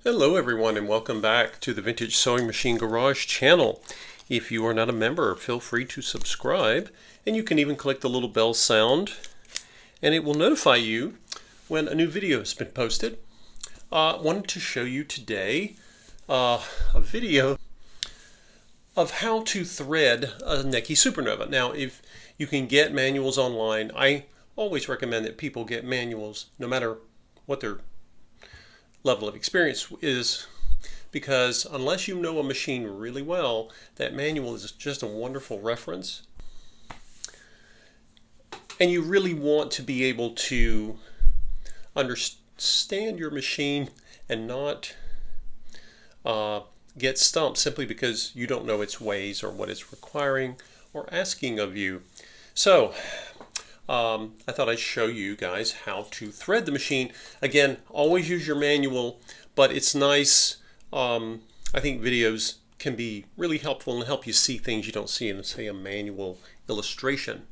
Hello everyone and welcome back to the Vintage Sewing Machine Garage channel. If you are not a member, feel free to subscribe, and you can even click the little bell sound and it will notify you when a new video has been posted. I wanted to show you today a video of how to thread a Necchi Supernova. Now, if you can get manuals online, I always recommend that people get manuals no matter what their level of experience is, because unless you know a machine really well, that manual is just a wonderful reference. And you really want to be able to understand your machine and not get stumped simply because you don't know its ways or what it's requiring or asking of you. So I thought I'd show you guys how to thread the machine. Again, always use your manual, but it's nice. I think videos can be really helpful and help you see things you don't see in, say, a manual illustration.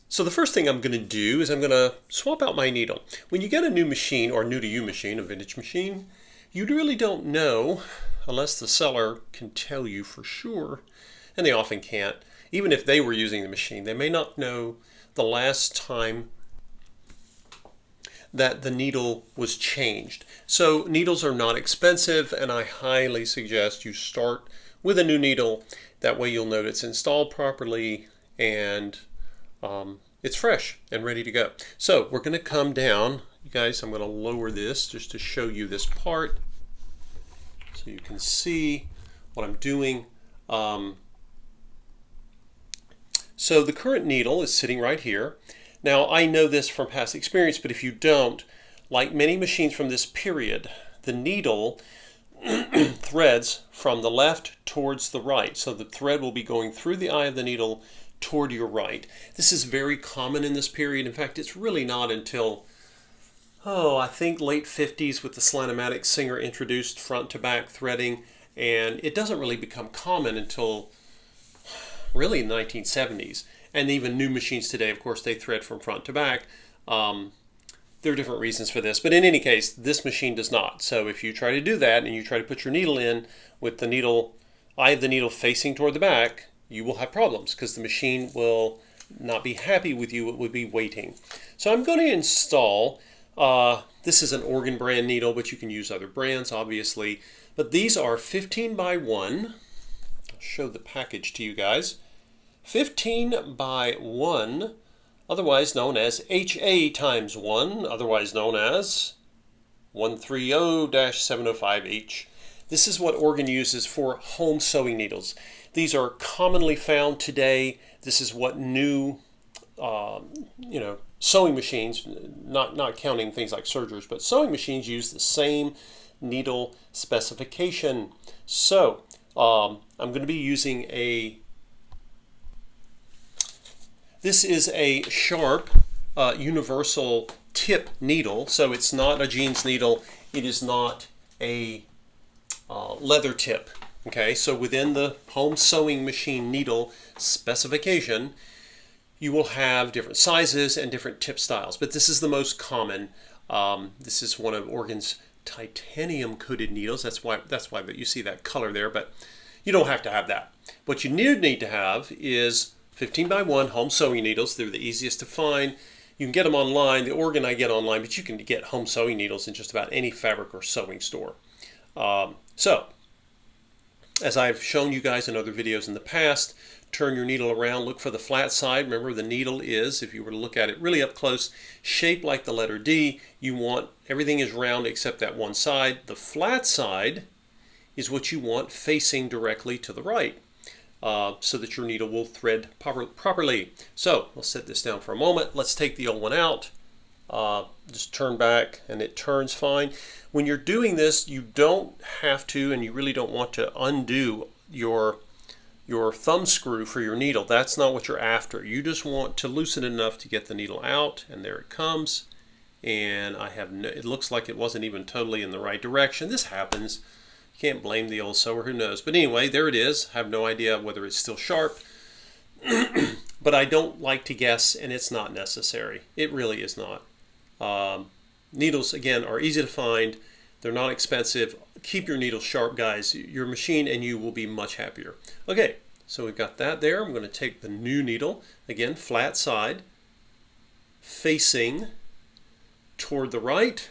So the first thing I'm going to do is I'm going to swap out my needle. When you get a new machine, or new to you machine, a vintage machine, you really don't know, unless the seller can tell you for sure, and they often can't. Even if they were using the machine, they may not know the last time that the needle was changed. So needles are not expensive, and I highly suggest you start with a new needle. That way you'll know it's installed properly and it's fresh and ready to go. So we're going to come down. You guys, I'm going to lower this just to show you this part so you can see what I'm doing. So the current needle is sitting right here. Now, I know this from past experience, but if you don't, like many machines from this period, the needle threads from the left towards the right. So the thread will be going through the eye of the needle toward your right. This is very common in this period. In fact, it's really not until, I think late 50s with the Slantomatic Singer introduced front to back threading, and it doesn't really become common until really in the 1970s. And even new machines today, of course, they thread from front to back. There are different reasons for this, but in any case, this machine does not. So if you try to do that and you try to put your needle in with the needle, eye of the needle facing toward the back, you will have problems because the machine will not be happy with you. It will be waiting. So I'm going to install, this is an Organ brand needle, but you can use other brands, obviously. But these are 15 by 1. I'll show the package to you guys. 15 by 1, otherwise known as HA times 1, otherwise known as 130-705H. This is what Organ uses for home sewing needles. These are commonly found today. This is what new, sewing machines, not counting things like sergers, but sewing machines use the same needle specification. So I'm going to be using this is a sharp universal tip needle. So it's not a jeans needle. It is not a leather tip. Okay, so within the home sewing machine needle specification, you will have different sizes and different tip styles, but this is the most common. This is one of Organ's titanium coated needles. That's why you see that color there, but you don't have to have that. What you need to have is 15 by 1 home sewing needles. They're the easiest to find. You can get them online. The Organ I get online, but you can get home sewing needles in just about any fabric or sewing store. So, as I've shown you guys in other videos in the past, turn your needle around, look for the flat side. Remember, the needle is, if you were to look at it really up close, shaped like the letter D. You want everything is round except that one side. The flat side is what you want facing directly to the right, so that your needle will thread properly. So let's set this down for a moment. Let's take the old one out. Just turn back and it turns fine. When you're doing this, you don't have to, and you really don't want to undo your thumb screw for your needle. That's not what you're after. You just want to loosen it enough to get the needle out, and there it comes. And it looks like it wasn't even totally in the right direction. This happens. You can't blame the old sewer, who knows. But anyway, there it is. I have no idea whether it's still sharp. But I don't like to guess, and it's not necessary. It really is not. Needles, again, are easy to find. They're not expensive. Keep your needles sharp, guys. Your machine and you will be much happier. Okay, so we've got that there. I'm going to take the new needle, again, flat side, facing toward the right.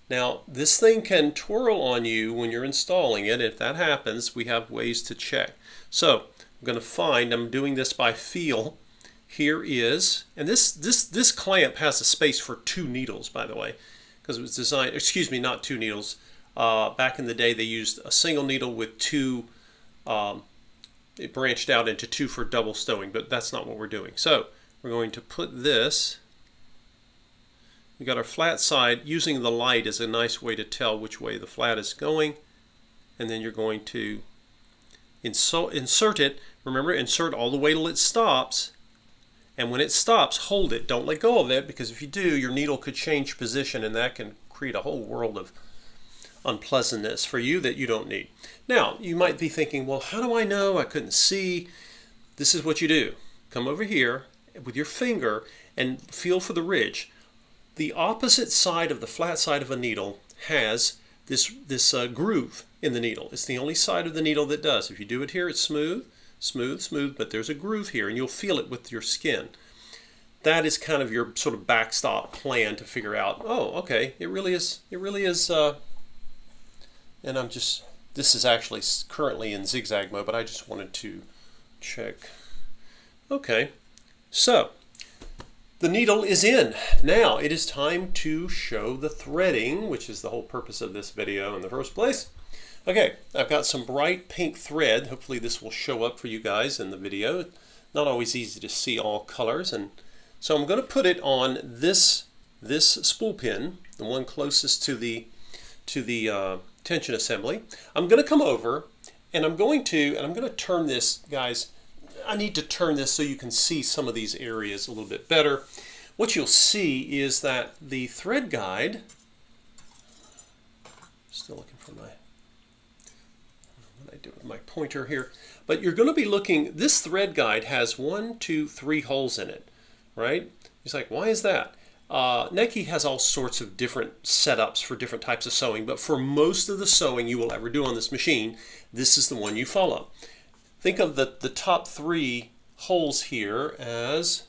Now, this thing can twirl on you when you're installing it. If that happens, we have ways to check. So I'm going to find, I'm doing this by feel. Here is, and this clamp has a space for 2 needles, by the way, because it was designed, excuse me, not 2 needles. Back in the day, they used a single needle with 2, it branched out into 2 for double stowing, but that's not what we're doing. So we're going to put this, we got our flat side. Using the light is a nice way to tell which way the flat is going, and then you're going to insert it. Remember, insert all the way till it stops. And when it stops, hold it. Don't let go of it, because if you do, your needle could change position, and that can create a whole world of unpleasantness for you that you don't need. Now, you might be thinking, well, how do I know? I couldn't see. This is what you do. Come over here with your finger and feel for the ridge. The opposite side of the flat side of a needle has this groove in the needle. It's the only side of the needle that does. If you do it here, it's smooth. Smooth, smooth, but there's a groove here, and you'll feel it with your skin. That is kind of your sort of backstop plan to figure out, oh, okay, it really is, and this is actually currently in zigzag mode, but I just wanted to check. Okay, so the needle is in. Now it is time to show the threading, which is the whole purpose of this video in the first place. Okay, I've got some bright pink thread. Hopefully this will show up for you guys in the video. Not always easy to see all colors, and so I'm going to put it on this spool pin, the one closest to the tension assembly. I'm going to come over, and I'm going to turn this, guys. I need to turn this so you can see some of these areas a little bit better. What you'll see is that the thread guide, still looking for my, what I do with my pointer here, but you're going to be looking, this thread guide has 1, 2, 3 holes in it, right? It's like, why is that? Necchi has all sorts of different setups for different types of sewing, but for most of the sewing you will ever do on this machine, this is the one you follow. Think of the top 3 holes here as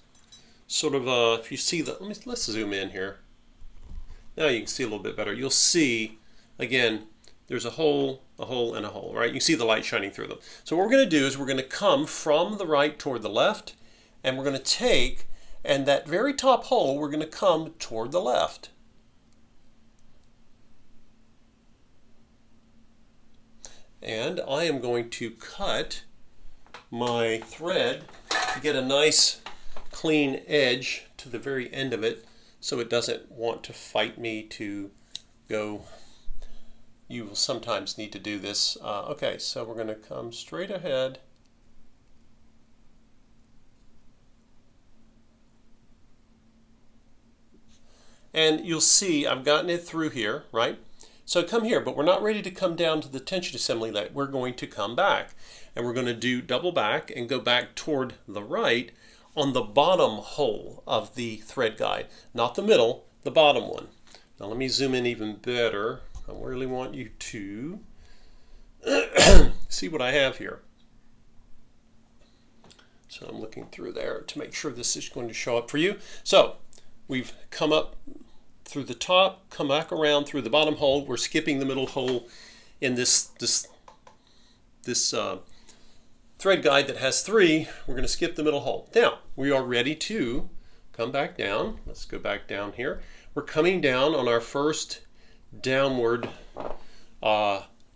sort of a, if you see the, let's zoom in here. Now you can see a little bit better. You'll see, again, there's a hole, and a hole, right? You see the light shining through them. So what we're going to do is we're going to come from the right toward the left, and we're going to take, and that very top hole, we're going to come toward the left. And I am going to cut my thread to get a nice clean edge to the very end of it, so it doesn't want to fight me to go. You will sometimes need to do this. Okay, so we're going to come straight ahead. And you'll see I've gotten it through here, right? So come here, but we're not ready to come down to the tension assembly yet. We're going to come back, and we're going to do double back and go back toward the right on the bottom hole of the thread guide, not the middle, the bottom one. Now let me zoom in even better. I really want you to see what I have here. So I'm looking through there to make sure this is going to show up for you. So we've come up through the top, come back around through the bottom hole. We're skipping the middle hole in this thread guide that has 3. We're going to skip the middle hole. Now we are ready to come back down. Let's go back down here. We're coming down on our first downward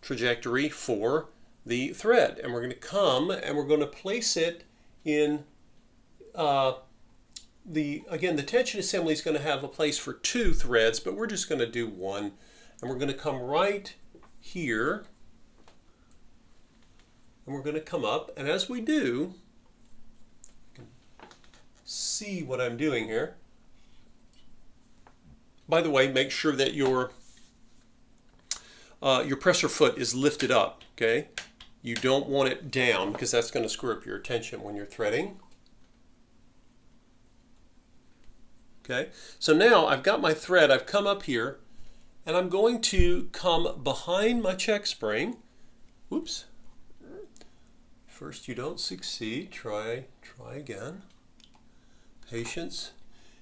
trajectory for the thread, and we're going to come and we're going to place it in again, the tension assembly is going to have a place for 2 threads, but we're just going to do 1, and we're going to come right here, and we're going to come up, and as we do, you can see what I'm doing here. By the way, make sure that your presser foot is lifted up, okay? You don't want it down, because that's going to screw up your tension when you're threading. Okay, so now I've got my thread, I've come up here, and I'm going to come behind my check spring. Whoops. First you don't succeed, try again. Patience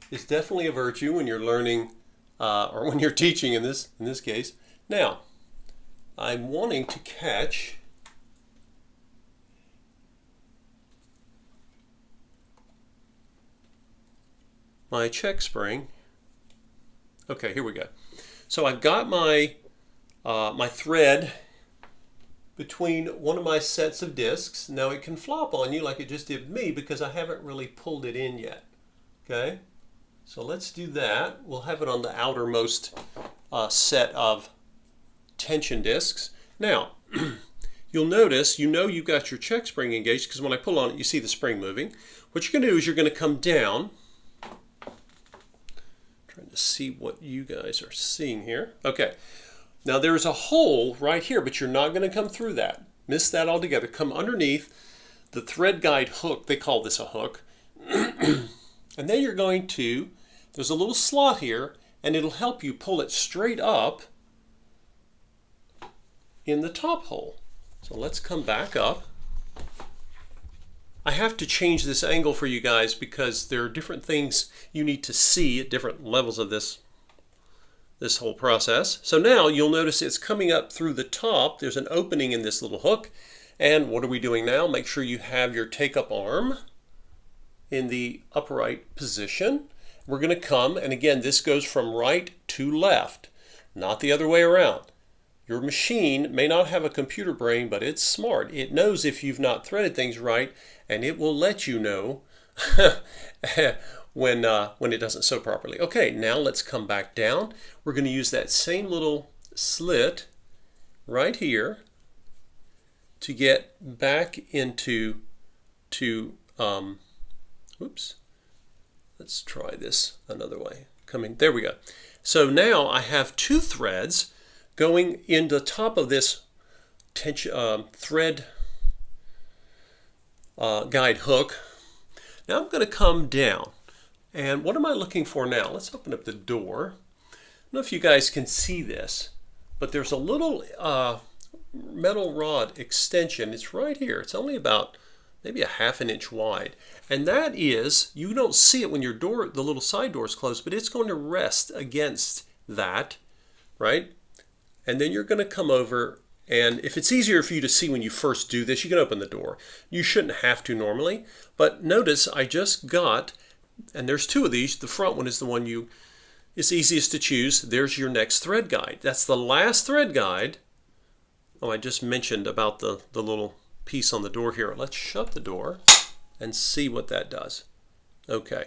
is definitely a virtue when you're learning, or when you're teaching in this case. Now, I'm wanting to catch my check spring. Okay, here we go. So I've got my my thread between one of my sets of discs. Now it can flop on you like it just did me because I haven't really pulled it in yet. Okay, so let's do that. We'll have it on the outermost set of tension discs. Now, you'll notice, you've got your check spring engaged because when I pull on it, you see the spring moving. What you're going to do is you're going to come down. Trying to see what you guys are seeing here. Okay. Now there's a hole right here, but you're not going to come through that. Miss that altogether. Come underneath the thread guide hook. They call this a hook. And then you're going to, there's a little slot here, and it'll help you pull it straight up in the top hole. So let's come back up. I have to change this angle for you guys because there are different things you need to see at different levels of this whole process. So now you'll notice it's coming up through the top. There's an opening in this little hook. And what are we doing now? Make sure you have your take-up arm in the upright position. We're going to come, and again, this goes from right to left, not the other way around. Your machine may not have a computer brain, but it's smart. It knows if you've not threaded things right, and it will let you know when it doesn't sew properly. Okay, now let's come back down. We're going to use that same little slit right here to get back into oops. Let's try this another way. There we go. So now I have two threads going in the top of this thread guide hook. Now I'm going to come down. And what am I looking for now? Let's open up the door. I don't know if you guys can see this, but there's a little metal rod extension. It's right here. It's only about maybe a ½ an inch wide. And that is, you don't see it when your door, the little side door is closed, but it's going to rest against that, right? And then you're going to come over, and if it's easier for you to see when you first do this, you can open the door. You shouldn't have to normally, but notice I just got, and there's two of these. The front one is the one it's easiest to choose. There's your next thread guide. That's the last thread guide. Oh, I just mentioned about the little piece on the door here. Let's shut the door and see what that does. Okay,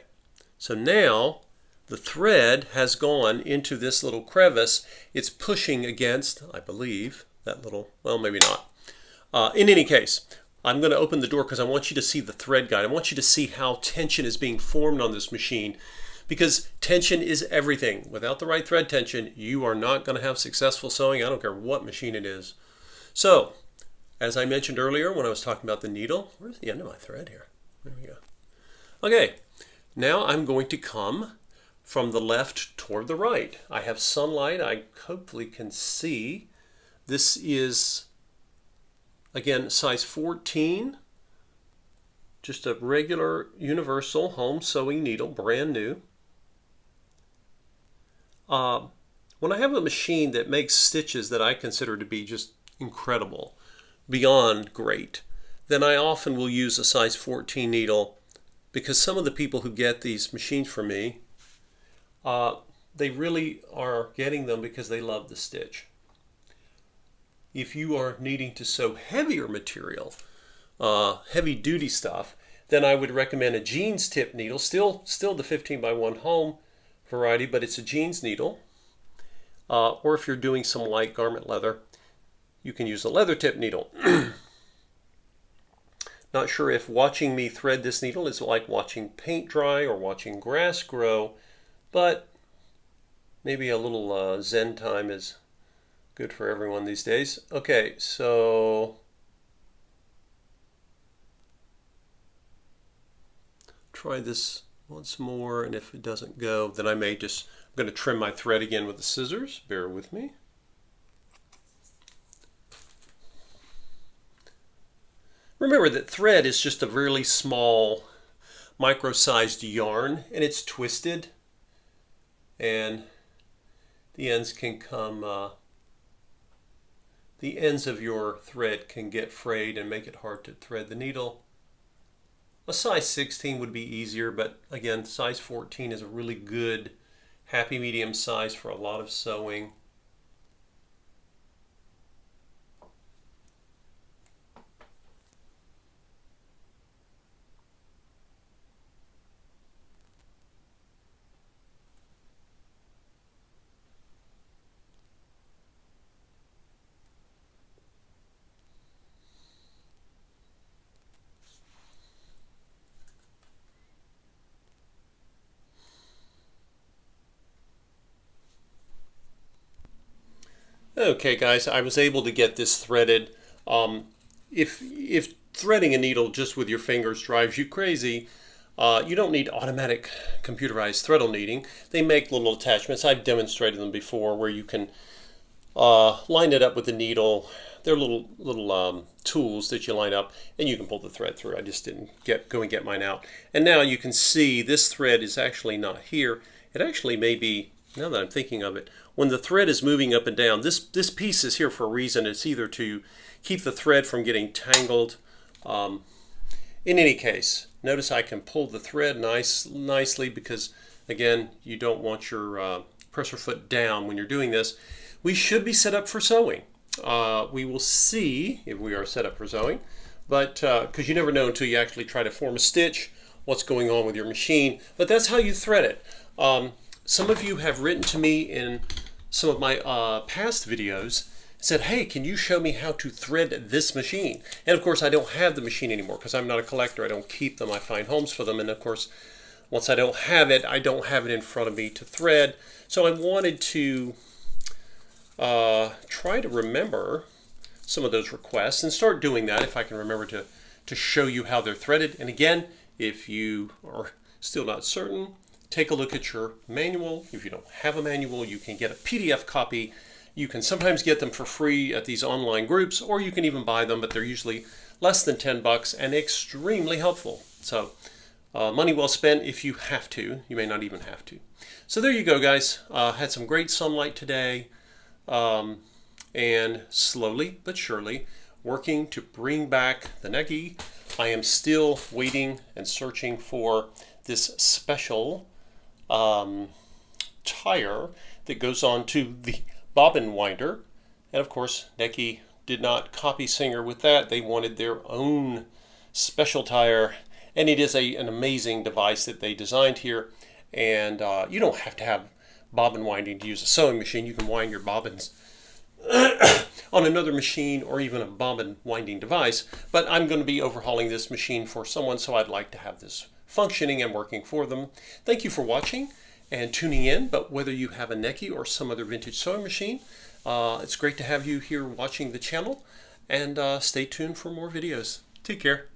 so now the thread has gone into this little crevice. It's pushing against, I believe, that little, well, maybe not. In any case, I'm going to open the door because I want you to see the thread guide. I want you to see how tension is being formed on this machine, because tension is everything. Without the right thread tension, you are not going to have successful sewing. I don't care what machine it is. So, as I mentioned earlier when I was talking about the needle, where's the end of my thread here? There we go. Okay, now I'm going to come from the left toward the right. I have sunlight. I hopefully can see. This is, again, size 14. Just a regular universal home sewing needle, brand new. When I have a machine that makes stitches that I consider to be just incredible, beyond great, then I often will use a size 14 needle, because some of the people who get these machines from me, they really are getting them because they love the stitch. If you are needing to sew heavier material, heavy duty stuff, then I would recommend a jeans tip needle, still the 15x1 home variety, but it's a jeans needle. Or if you're doing some light garment leather, you can use a leather tip needle. Not sure if watching me thread this needle is like watching paint dry or watching grass grow, but maybe a little Zen time is good for everyone these days. Okay, so try this once more, and if it doesn't go, then I may just, I'm going to trim my thread again with the scissors. Bear with me. Remember that thread is just a really small, micro-sized yarn, and it's twisted, and the ends can come, the ends of your thread can get frayed and make it hard to thread the needle. A size 16 would be easier, but again, size 14 is a really good happy medium size for a lot of sewing. Okay guys, I was able to get this threaded. If threading a needle just with your fingers drives you crazy, you don't need automatic computerized threadle kneading. They make little attachments. I've demonstrated them before where you can line it up with the needle. They're little tools that you line up and you can pull the thread through. I just didn't go and get mine out. And now you can see this thread is actually not here. It actually may be, now that I'm thinking of it, when the thread is moving up and down, this piece is here for a reason. It's either to keep the thread from getting tangled. In any case, notice I can pull the thread nicely because, again, you don't want your presser foot down when you're doing this. We should be set up for sewing. We will see if we are set up for sewing, but because you never know until you actually try to form a stitch what's going on with your machine. But that's how you thread it. Some of you have written to me in some of my past videos and said, hey, can you show me how to thread this machine? And of course I don't have the machine anymore because I'm not a collector. I don't keep them. I find homes for them, and of course once I don't have it in front of me to thread. So I wanted to try to remember some of those requests and start doing that if I can remember to show you how they're threaded. And again, if you are still not certain, take a look at your manual. If you don't have a manual, you can get a PDF copy. You can sometimes get them for free at these online groups, or you can even buy them, but they're usually less than 10 bucks and extremely helpful. So money well spent if you have to. You may not even have to. So there you go, guys. Had some great sunlight today, and slowly but surely working to bring back the Necchi. I am still waiting and searching for this special tire that goes on to the bobbin winder, and of course Necchi did not copy Singer with that. They wanted their own special tire, and it is an amazing device that they designed here. And you don't have to have bobbin winding to use a sewing machine. You can wind your bobbins on another machine or even a bobbin winding device. But I'm going to be overhauling this machine for someone, so I'd like to have this functioning and working for them. Thank you for watching and tuning in. But whether you have a Necchi or some other vintage sewing machine, it's great to have you here watching the channel, and stay tuned for more videos. Take care.